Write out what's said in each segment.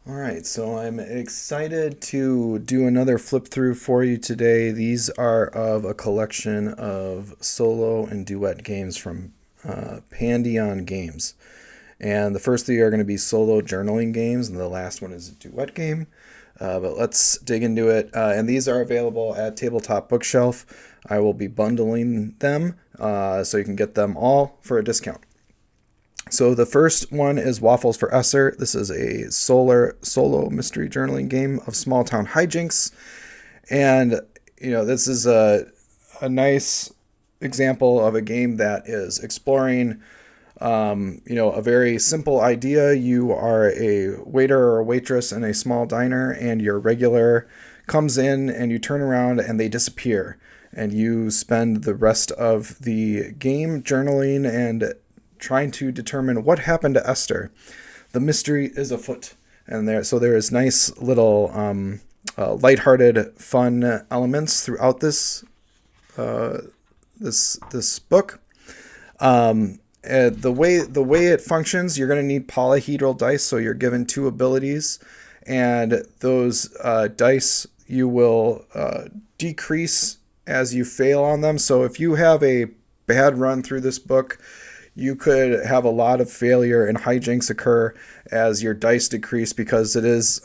All right, so I'm excited to do another flip through for you today. These are of a collection of solo and duet games from Pandion Games. And the first three are going to be solo journaling games, and the last one is a duet game. But let's dig into it. And these are available at Tabletop Bookshelf. I will be bundling them so you can get them all for a discount. So the first one is Waffles for Esther. This is a solo mystery journaling game of small town hijinks, and this is a nice example of a game that is exploring a very simple idea. You are a waiter or a waitress in a small diner, and your regular comes in, and you turn around, and they disappear. And you spend the rest of the game journaling and trying to determine what happened to Esther. The mystery is afoot, and there is nice little lighthearted, fun elements throughout this book. The way it functions, you're going to need polyhedral dice, so you're given two abilities, and those dice you will decrease as you fail on them. So if you have a bad run through this book, you could have a lot of failure and hijinks occur as your dice decrease, because it is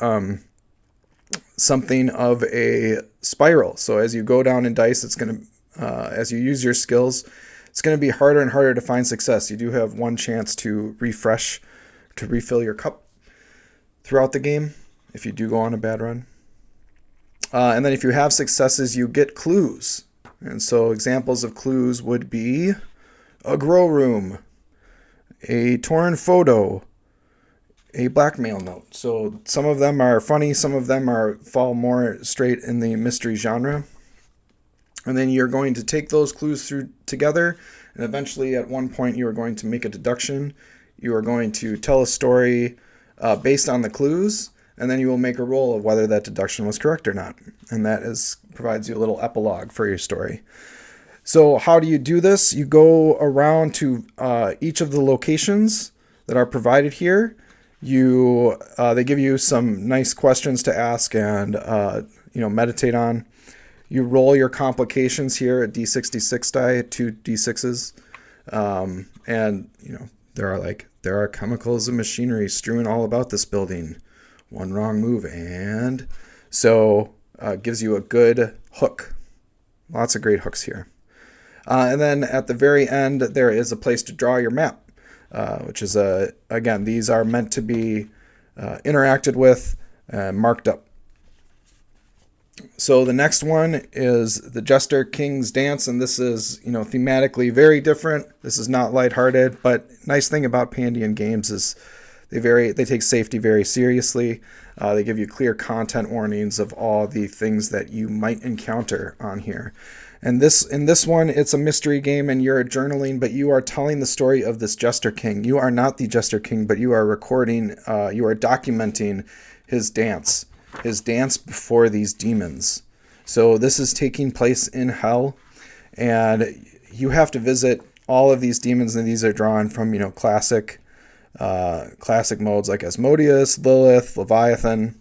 something of a spiral. So as you go down in dice, it's going to, as you use your skills, it's going to be harder and harder to find success. You do have one chance to refresh, to refill your cup throughout the game if you do go on a bad run. And then if you have successes, you get clues. And so examples of clues would be a grow room, a torn photo, a blackmail note. So some of them are funny, some of them fall more straight in the mystery genre. And then you're going to take those clues through together, and eventually at one point you are going to make a deduction. You are going to tell a story based on the clues, and then you will make a roll of whether that deduction was correct or not. And that provides you a little epilogue for your story. So how do you do this? You go around to each of the locations that are provided here. They give you some nice questions to ask and meditate on. You roll your complications here at D66 die, 2 D6s, and there are chemicals and machinery strewn all about this building. One wrong move, and so gives you a good hook. Lots of great hooks here. And then at the very end, there is a place to draw your map, which is, again, these are meant to be interacted with, marked up. So the next one is the Jester King's Dance, and this is, thematically very different. This is not lighthearted, but nice thing about Pandion games is they take safety very seriously. They give you clear content warnings of all the things that you might encounter on here. And in this one, it's a mystery game, and you're journaling, but you are telling the story of this Jester King. You are not the Jester King, but you are recording, you are documenting his dance before these demons. So this is taking place in hell, and you have to visit all of these demons, and these are drawn from, classic modes like Asmodeus, Lilith, Leviathan.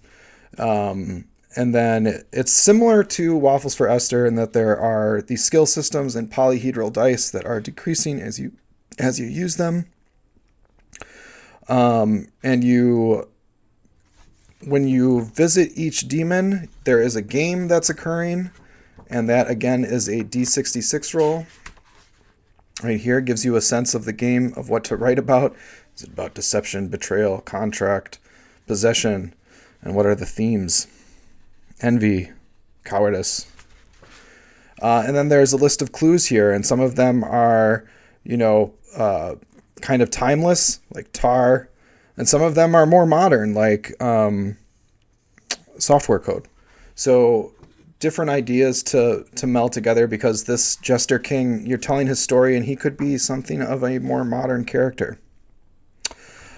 And then it's similar to Waffles for Esther in that there are these skill systems and polyhedral dice that are decreasing as you use them. And when you visit each demon, there is a game that's occurring, and that again is a D66 roll. Right here gives you a sense of the game, of what to write about. Is it about deception, betrayal, contract, possession, and what are the themes? Envy, cowardice. And then there's a list of clues here, and some of them are, kind of timeless, like tar, and some of them are more modern, like software code. So different ideas to meld together, because this Jester King, you're telling his story, and he could be something of a more modern character.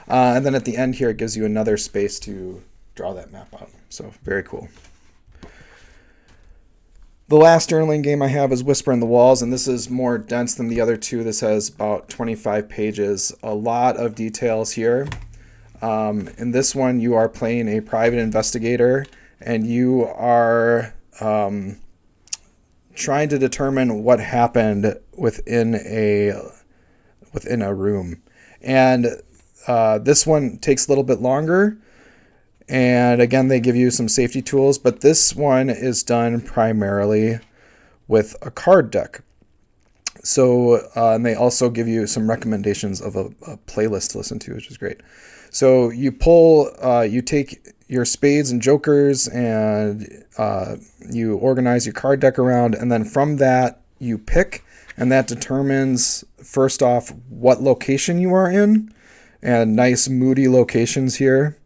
And then at the end here, it gives you another space to draw that map out. So very cool. The last journaling game I have is Whisper in the Walls, and this is more dense than the other two. This has about 25 pages, a lot of details here. In this one, you are playing a private investigator, and you are trying to determine what happened within a room. And this one takes a little bit longer. And again, they give you some safety tools, but this one is done primarily with a card deck. So, and they also give you some recommendations of a playlist to listen to, which is great. So you take your spades and jokers, and you organize your card deck around, and then from that you pick, and that determines, first off, what location you are in, and nice moody locations here.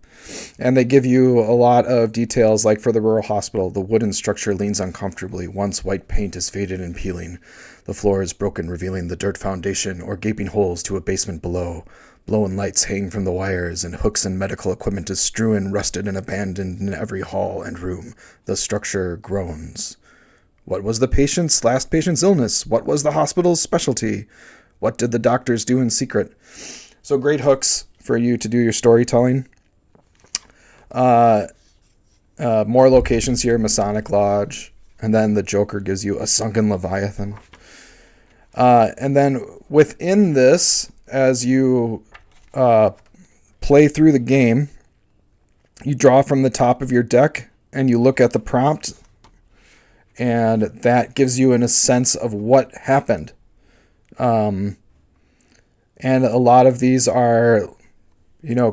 And they give you a lot of details, like for the rural hospital, the wooden structure leans uncomfortably. Once white paint is faded and peeling. The floor is broken, revealing the dirt foundation or gaping holes to a basement below. Blown lights hang from the wires, and hooks and medical equipment is strewn, rusted, and abandoned in every hall and room. The structure groans. What was the last patient's illness? What was the hospital's specialty? What did the doctors do in secret? So great hooks for you to do your storytelling. More locations here, Masonic Lodge, and then the Joker gives you a sunken Leviathan. And then within this, as you play through the game, you draw from the top of your deck and you look at the prompt, and that gives you a sense of what happened. And a lot of these are,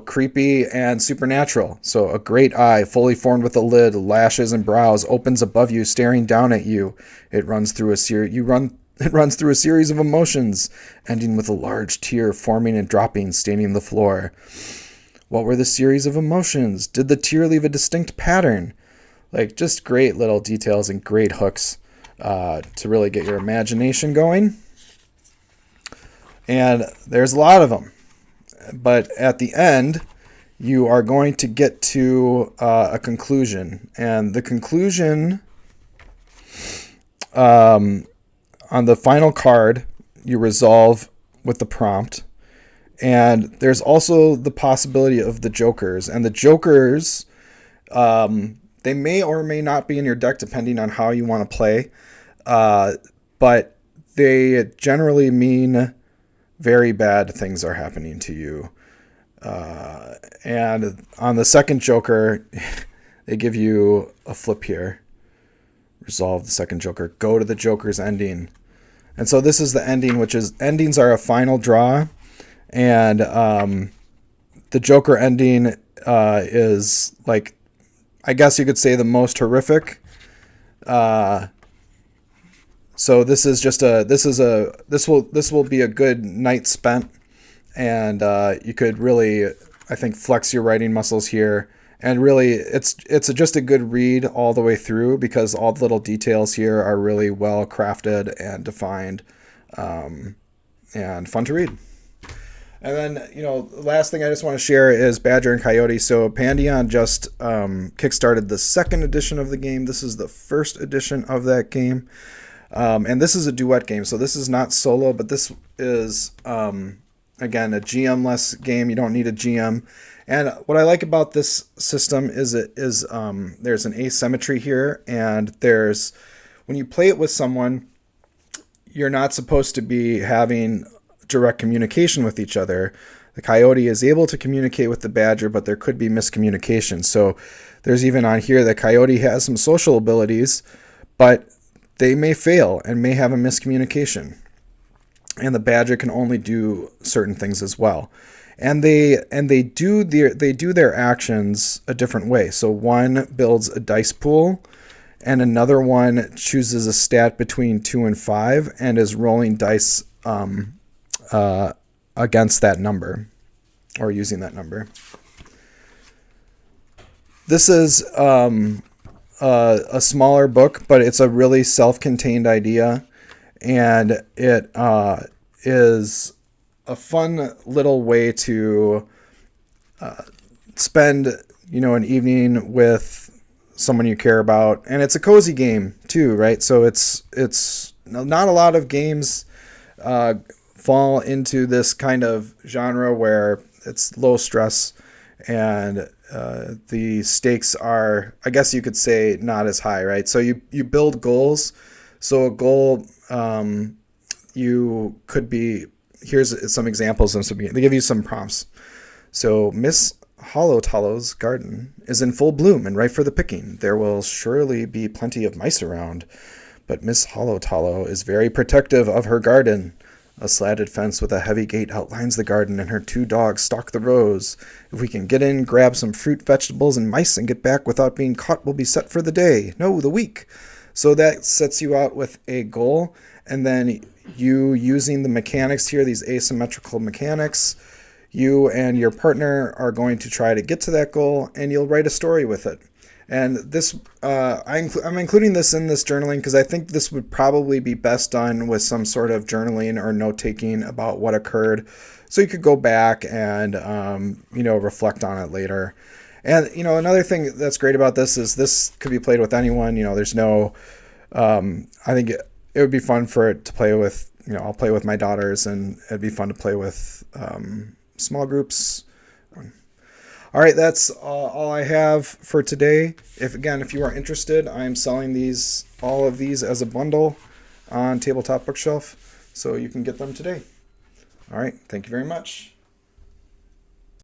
creepy and supernatural. So a great eye, fully formed with a lid, lashes and brows, opens above you, staring down at you. It runs through a series of emotions, ending with a large tear forming and dropping, staining the floor. What were the series of emotions? Did the tear leave a distinct pattern? Like, just great little details and great hooks to really get your imagination going. And there's a lot of them. But at the end, you are going to get to a conclusion. And the conclusion, on the final card, you resolve with the prompt. And there's also the possibility of the jokers. And the jokers, they may or may not be in your deck depending on how you want to play. But they generally mean very bad things are happening to you. And on the second joker, they give you a flip here. Resolve the second joker. Go to the joker's ending. And so this is the ending, which is, endings are a final draw. And the joker ending is, like, I guess you could say the most horrific. So this will be a good night spent, and you could really, I think, flex your writing muscles here. And really, it's just a good read all the way through, because all the little details here are really well crafted and defined, and fun to read. And then, the last thing I just want to share is Badger and Coyote. So Pandion just kickstarted the second edition of the game. This is the first edition of that game. And this is a duet game, so this is not solo, but this is, again, a GM-less game. You don't need a GM. And what I like about this system is there's an asymmetry here, and when you play it with someone, you're not supposed to be having direct communication with each other. The Coyote is able to communicate with the Badger, but there could be miscommunication. So there's even on here that Coyote has some social abilities, but they may fail and may have a miscommunication. And the Badger can only do certain things as well. And they do their actions a different way. So one builds a dice pool, and another one chooses a stat between 2 and 5 and is rolling dice against that number, or using that number. This is a smaller book, but it's a really self-contained idea, and it is a fun little way to spend an evening with someone you care about, and it's a cozy game too, right? So it's not a lot of games fall into this kind of genre where it's low stress and the stakes are, I guess you could say, not as high, right? So you build goals. So a goal, you could be, here's some examples, and they give you some prompts. So Miss Hollowtallow's garden is in full bloom and ripe for the picking. There will surely be plenty of mice around, but Miss Hollowtallow is very protective of her garden. A slatted fence with a heavy gate outlines the garden, and her 2 dogs stalk the rows. If we can get in, grab some fruit, vegetables, and mice, and get back without being caught, we'll be set for the day. No, the week. So that sets you out with a goal, and then you using the mechanics here, these asymmetrical mechanics, you and your partner are going to try to get to that goal, and you'll write a story with it. And this, I'm including this in this journaling because I think this would probably be best done with some sort of journaling or note-taking about what occurred. So you could go back and, reflect on it later. And, another thing that's great about this is this could be played with anyone. There's no, I think it would be fun for it to play with, I'll play with my daughters, and it'd be fun to play with small groups. All right, that's all I have for today. If you are interested, I'm selling all of these as a bundle on Tabletop Bookshelf, so you can get them today. All right, thank you very much.